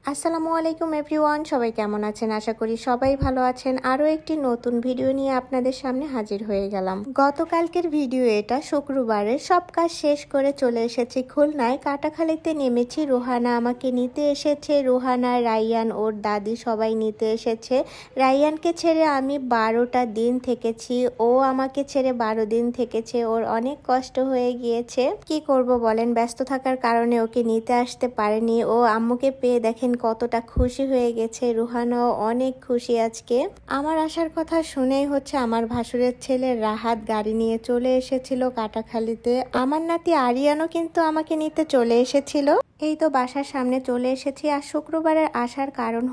আসসালামু আলাইকুম এভরিওয়ান, সবাই কেমন আছেন? আশা করি সবাই ভালো আছেন। আরও একটি নতুন ভিডিও নিয়ে আপনাদের সামনে হাজির হয়ে গেলাম। গতকালকের ভিডিও এটা, শুক্রবারের সব কাজ শেষ করে চলে এসেছি খুলনায়। কাটাখালীতে নেমেছি। রোহানা আমাকে নিতে এসেছে। রোহানা, রাইয়ান, ওর দাদি সবাই নিতে এসেছে। রাইয়ানকে ছেড়ে আমি 12টা দিন থেকেছি, ও আমাকে ছেড়ে 12 দিন থেকেছে। ওর অনেক কষ্ট হয়ে গিয়েছে। কি করব বলেন, ব্যস্ত থাকার কারণে ওকে নিতে আসতে পারেনি। ও আম্মুকে পেয়ে দেখেন কতটা খুশি হয়ে গেছে। রুহানাও অনেক খুশি আজকে। আমার আসার কথা শুনেই আমার ভাসুরের ছেলে রাহাত গাড়ি নিয়ে চলে এসেছিল কাটাখালীতে। আমার নাতি আরিয়ানও কিন্তু আমাকে নিতে চলে এসেছিল। এই তো বাসার সামনে চলে এসেছি। আর শুক্রবারের আসার কারণ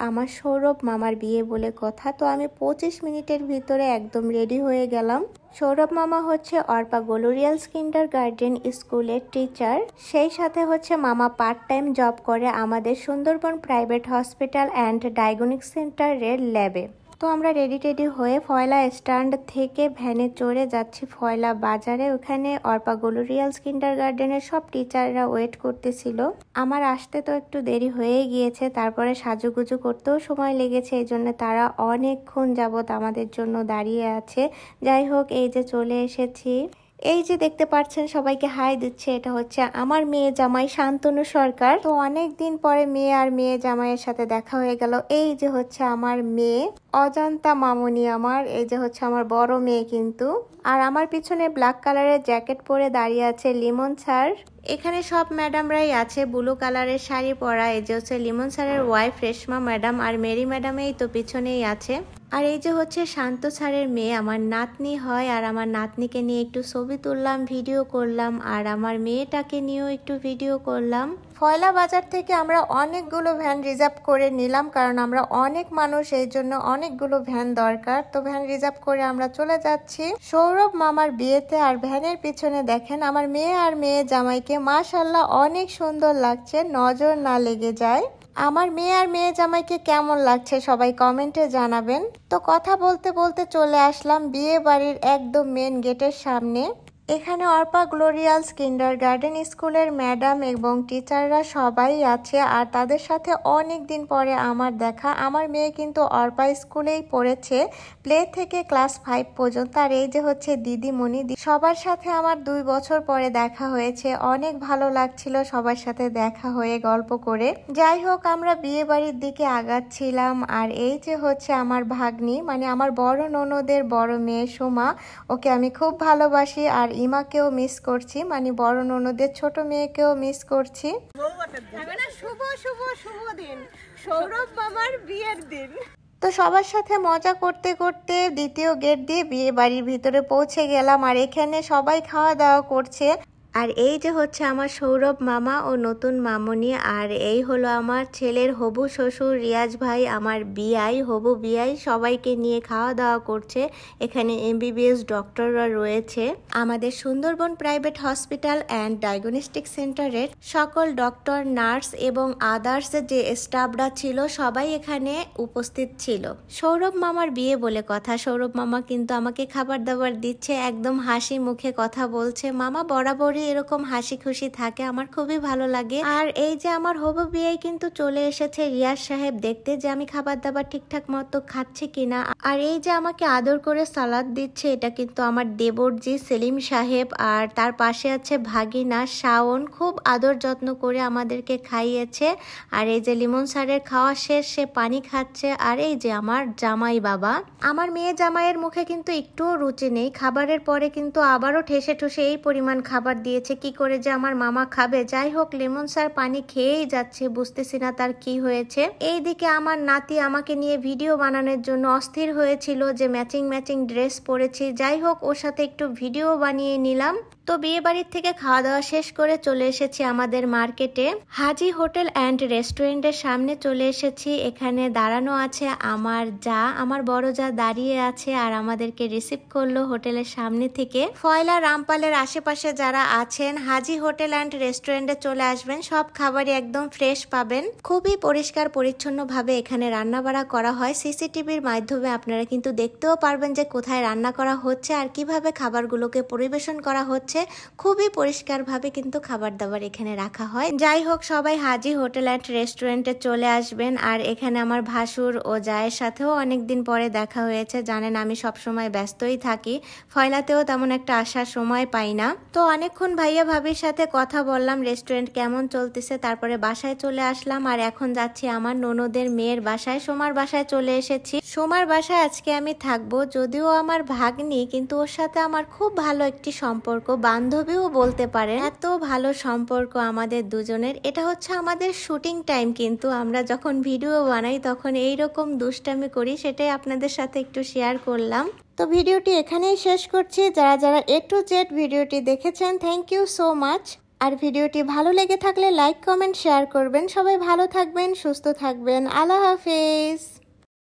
আমার সৌরভ মামার বিয়ে বলে কথা। তো আমি 25 মিনিটের ভিতরে একদম রেডি হয়ে গেলাম। সৌরভ মামা অর্পা গ্লোরিয়ালস কিন্ডারগার্টেন স্কুলের টিচার। সেই সাথে মামা পার্ট টাইম জব করে আমাদের Sundarban private hospital and diagnostic সেন্টারের ল্যাবে। তো আমরা রেডি হয়ে ফয়লা স্ট্যান্ড থেকে ভ্যানে চড়ে যাচ্ছি ফয়লা বাজারে। ওখানে অর্পা গ্লোরিয়ালস কিন্ডারগার্টেনের সব টিচাররা ওয়েট করতেছিল। আমার আসতে তো একটু দেরি হয়ে গিয়েছে, তারপরে সাজুগুজু করতেও সময় লেগেছে, এই জন্য তারা অনেকক্ষণ যাবত আমাদের জন্য দাঁড়িয়ে আছে। যাই হোক, এই যে চলে এসেছি। এই যে দেখতে পাচ্ছেন সবাইকে হাই দিচ্ছে, এটা আমার মেয়ে জামাই শান্তনু সরকার। তো অনেক দিন পরে মেয়ে আর মেয়ে জামাইয়ের সাথে দেখা হয়ে গেল। এই যে আমার মেয়ে অজন্তা মামুনি। আমার এই যে আমার বড় মেয়ে কিন্তু। আর আমার পিছনে ব্ল্যাক কালারের জ্যাকেট পরে দাঁড়িয়ে আছে লিমন স্যার। এখানে সব ম্যাডামরাই আছে ব্লু কালারের শাড়ি পরা। এই যে লিমন স্যারের ওয়াইফ রেশমা ম্যাডাম, আর মেরি ম্যাডাম এই তো পিছনেই আছে। আর এই যে শান্ত স্যারের মেয়ে আমার নাতনি হয়। আর আমার নাতনিকে নিয়ে একটু ছবি তুললাম, ভিডিও করলাম। আর আমার মেয়েটাকে নিয়েও একটু ভিডিও করলাম। ফয়লা বাজার থেকে আমরা অনেকগুলো ভ্যান রিজার্ভ করে নিলাম, কারণ আমরা অনেক মানুষ, এই জন্য অনেকগুলো ভ্যান দরকার। তো ভ্যান রিজার্ভ করে আমরা চলে যাচ্ছি সৌরভ মামার বিয়েতে। আর ভ্যানের পিছনে দেখেন আমার মেয়ে আর মেয়ে জামাইকে মাশাআল্লাহ অনেক সুন্দর লাগছে, নজর না লেগে যায়। আমার মেয়ে আর মেয়ে জামাইকে কেমন লাগছে সবাই কমেন্টে জানাবেন। তো কথা বলতে বলতে চলে আসলাম বিয়ে বাড়ির একদম মেন গেটের সামনে। এখানে অর্পা গ্লোরিয়ালস কিন্ডারগার্টেন স্কুলের ম্যাডাম এবং টিচাররা সবাই আছে। আর তাদের সাথে অনেক দিন পরে আমার দেখা। আমার মেয়ে কিন্তু অর্পা স্কুলেই পড়েছে, প্লে থেকে ক্লাস 5 পর্যন্ত। আর এই যে দিদিমণি, সবার সাথে আমার 2 বছর পরে দেখা হয়েছে। অনেক ভালো লাগছিল সবার সাথে দেখা হয়ে গল্প করে। যাই হোক, আমরা বিয়ে বাড়ির দিকে আগাচ্ছিলাম। আর এই যে আমার ভাগ্নি, মানে আমার বড় ননদের বড় মেয়ে সোমা, ওকে আমি খুব ভালোবাসি। আর ইমাকেও মিস করছি, মানে বড় ননদের ছোট মেয়েকেও মিস করছি। শুভ শুভ শুভ দিন, সৌরভ মামার বিয়ের দিন। তো সবার সাথে মজা করতে করতে দ্বিতীয় গেট দিয়ে বিয়ে বাড়ির ভিতরে পৌঁছে গেলাম। আর এখানে সবাই খাওয়া দাওয়া করছে। আর এই যে আমার সৌরভ মামা ও নতুন মামুনি। আর এই হলো আমার ছেলের হবু শ্বশুর রিয়াজ ভাই, আমার বিআই, হবু বিআই। সবাইকে নিয়ে খাওয়া দাওয়া করছে। এখানে MBBS ডক্টররা রয়েছে। আমাদের Sundarban private hospital and diagnostic সেন্টারের সকল ডক্টর, নার্স এবং আদার্স যে স্টাফরা ছিল সবাই এখানে উপস্থিত ছিল। সৌরভ মামার বিয়ে বলে কথা। সৌরভ মামা কিন্তু আমাকে খাবার দাবার দিচ্ছে, একদম হাসি মুখে কথা বলছে। মামা বরাবরই এরকম হাসি খুশি থাকে, আমার খুবই ভালো লাগে। আর এই যে আমার হবু বিয়ে কিন্তু চলে এসেছে রিয়াজ সাহেব দেখতে যে আমি খাবার দাবার ঠিকঠাক মতো খাচ্ছি কিনা। আর এই যে আমাকে আদর করে সালাদ দিচ্ছে, এটা কিন্তু আমার দেবরজি সেলিম সাহেব। আর তার পাশে আছে ভাগিনা শাওন, খুব আদর যত্ন করে আমাদেরকে খাইয়েছে। আর এই যে লিমন স্যারের খাওয়া শেষ, সে পানি খাচ্ছে। আর এই যে আমার জামাই বাবা, আমার মেয়ে জামাইয়ের মুখে কিন্তু একটুও রুচি নেই। খাবারের পরে কিন্তু আবারও ঠেসে ঠুসে এই পরিমাণ খাবার দিয়েছে, কি করে যে আমার মামা খাবে। যাই হোক, লেমন স্যার পানি খেয়েই যাচ্ছে, বুঝতেছি না তার কি হয়েছে। এইদিকে আমার নাতি আমাকে নিয়ে ভিডিও বানানোর জন্য অস্থির হয়েছিল যে ম্যাচিং ড্রেস পরেছি। যাই হোক, ওর সাথে একটু ভিডিও বানিয়ে নিলাম। তো বিয়ে বাড়ির থেকে খাওয়া দাওয়া শেষ করে চলে এসেছি আমাদের মার্কেটে। হাজি হোটেল অ্যান্ড রেস্টুরেন্টের সামনে চলে এসেছি। এখানে দাঁড়ানো আছে আমার বড় যা দাঁড়িয়ে আছে আর আমাদেরকে রিসিভ করলো হোটেলের সামনে থেকে। ফয়লা রামপালের আশেপাশে যারা আছেন হাজি হোটেল অ্যান্ড রেস্টুরেন্টে চলে আসবেন, সব খাবারই একদম ফ্রেশ পাবেন। খুবই পরিষ্কার পরিচ্ছন্ন ভাবে এখানে রান্না বাড়া করা হয়। সিসিটিভির মাধ্যমে আপনারা কিন্তু দেখতেও পারবেন যে কোথায় রান্না করা হচ্ছে আর কিভাবে খাবারগুলোকে পরিবেশন করা হচ্ছে। হয়েছে। খুবই পরিষ্কারভাবে কিন্তু খাবার দাবার এখানে রাখা হয়। যাই হোক, সবাই হাজি হোটেল অ্যান্ড রেস্টুরেন্টে চলে আসবেন। আর এখানে আমার ভাসুর ও জায়ের সাথেও অনেকদিন পরে দেখা হয়েছে। জানেন আমি সবসময় ব্যস্তই থাকি, ফয়লাতেও তেমন একটা আসার সময় পাই না। তো অনেকক্ষণ ভাইয়া ভাবির সাথে কথা বললাম রেস্টুরেন্ট কেমন চলতেছে, তারপরে বাসায় চলে আসলাম। আর এখন যাচ্ছি আমার ননদের মেয়ের বাসায়, সোমার বাসায় চলে এসেছি। সোমার বাসায় আজকে আমি থাকবো, যদিও আমার ভাগ্নি, কিন্তু ওর সাথে আমার খুব ভালো একটি সম্পর্ক, বান্ধবীও বলতে পারেন। এত ভালো সম্পর্ক আমাদের দুজনের। এটা হচ্ছে আমাদের শুটিং টাইম, কিন্তু আমরা যখন ভিডিও বানাই তখন এইরকম দুষ্টামি করি, সেটাই আপনাদের সাথে একটু শেয়ার করলাম। তো ভিডিওটি এখানেই শেষ করছি। যারা যারা A to Z ভিডিওটি দেখেছেন, থ্যাংক ইউ সো মাচ। আর ভিডিওটি ভালো লেগে থাকলে লাইক কমেন্ট শেয়ার করবেন। সবাই ভালো থাকবেন, সুস্থ থাকবেন। আল্লাহ হাফেজ।